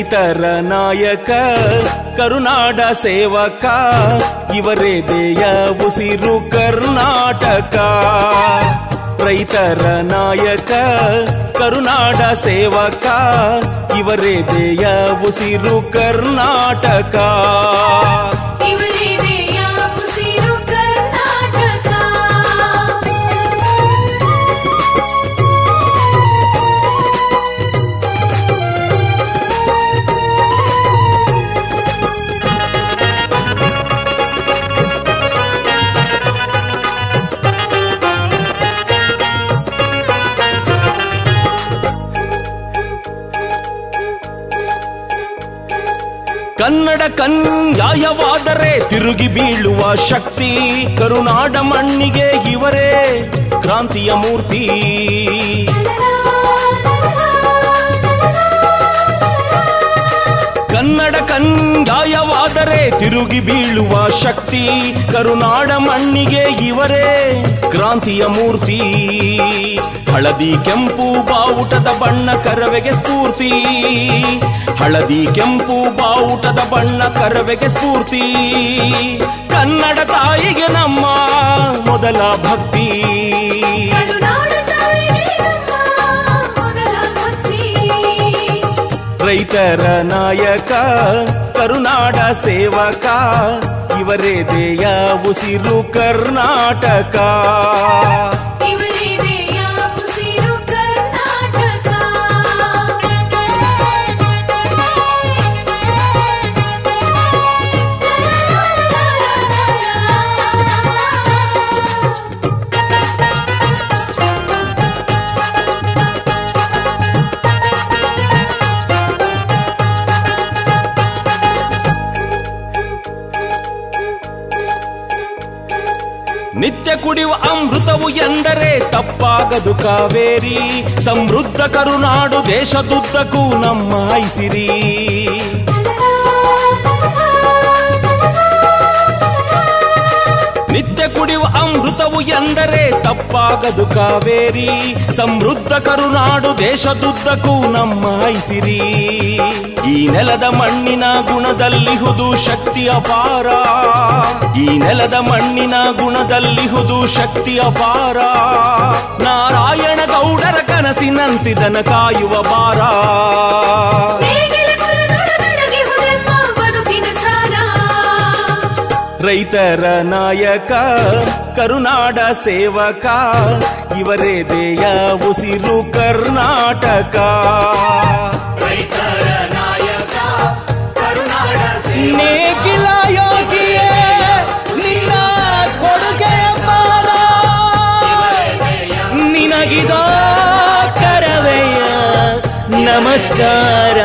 ರೈತರ ನಾಯಕ ಕರುನಾಡ ಸೇವಕ ಇವರೇ ದೇಯ ಉಸಿರು ಕರ್ನಾಟಕ. ರೈತರ ನಾಯಕ ಕರುನಾಡ ಸೇವಕ ಇವರೇ ದೇಯ ಉಸಿರು ಕರ್ನಾಟಕ. ಕನ್ನಡ ಕನ್ಯಾಯವಾದರೆ ತಿರುಗಿ ಬೀಳುವ ಶಕ್ತಿ ಕರುನಾಡ ಮಣ್ಣಿಗೆ ಇವರೇ ಕ್ರಾಂತಿಯ ಮೂರ್ತಿ. ಕನ್ನಡ ಕನ್ಯಾಯವಾದರೆ ತಿರುಗಿ ಬೀಳುವ ಶಕ್ತಿ ಕರುನಾಡ ಮಣ್ಣಿಗೆ ಇವರೇ ಕ್ರಾಂತಿಯ ಮೂರ್ತಿ. ಹಳದಿ ಕೆಂಪು ಬಾವುಟದ ಬಣ್ಣ ಕರವೆಗೆ ಸ್ಫೂರ್ತಿ. ಹಳದಿ ಕೆಂಪು ಬಾವುಟದ ಬಣ್ಣ ಕರವೆಗೆ ಸ್ಫೂರ್ತಿ. ಕನ್ನಡ ತಾಯಿಗೆ ನಮ್ಮ ಮೊದಲ ಭಕ್ತಿ. ರೈತರ ನಾಯಕ ಕರುನಾಡ ಸೇವಕ ಇವರೇ ದೇಯ ಉಸಿರು ಕರ್ನಾಟಕ. ನಿತ್ಯ ಕುಡಿಯುವ ಅಮೃತವು ಎಂದರೆ ತಪ್ಪಾಗದು ಕಾವೇರಿ. ಸಮೃದ್ಧ ಕರುನಾಡು ದೇಶದುದ್ದಕ್ಕೂ ನಮ್ಮ ಐಸಿರಿ. ನಿತ್ಯ ಕುಡಿಯುವ ಅಮೃತವು ಎಂದರೆ ತಪ್ಪಾಗದು ಕಾವೇರಿ. ಸಮೃದ್ಧ ಕರುನಾಡು ದೇಶದುದ್ದಕ್ಕೂ ನಮ್ಮ ಐಸಿರಿ. ಈ ನೆಲದ ಮಣ್ಣಿನ ಗುಣದಲ್ಲಿಹುದು ಶಕ್ತಿ ಅಪಾರ. ಈ ನೆಲದ ಮಣ್ಣಿನ ಗುಣದಲ್ಲಿಹುದು ಶಕ್ತಿ ಅಪಾರ. ನಾರಾಯಣ ಗೌಡರ ಕನಸಿನಂತಿದನ ಕಾಯುವ ಭಾರ. ರೈತರ ನಾಯಕ ಕರುನಾಡ ಸೇವಕ ಇವರೇ ದೇಯ ಉಸಿರು ಕರ್ನಾಟಕ. ರೈತರ ನಾಯಕ ಕರುನಾಡ ನೇಗಿಲ ಯೋಗಿಯೇ ನಿನ್ನ ಕೊಡುಗೆ ಅಪಾರ. ನಿನಗಿದ ಕರವೆಯ ನಮಸ್ಕಾರ.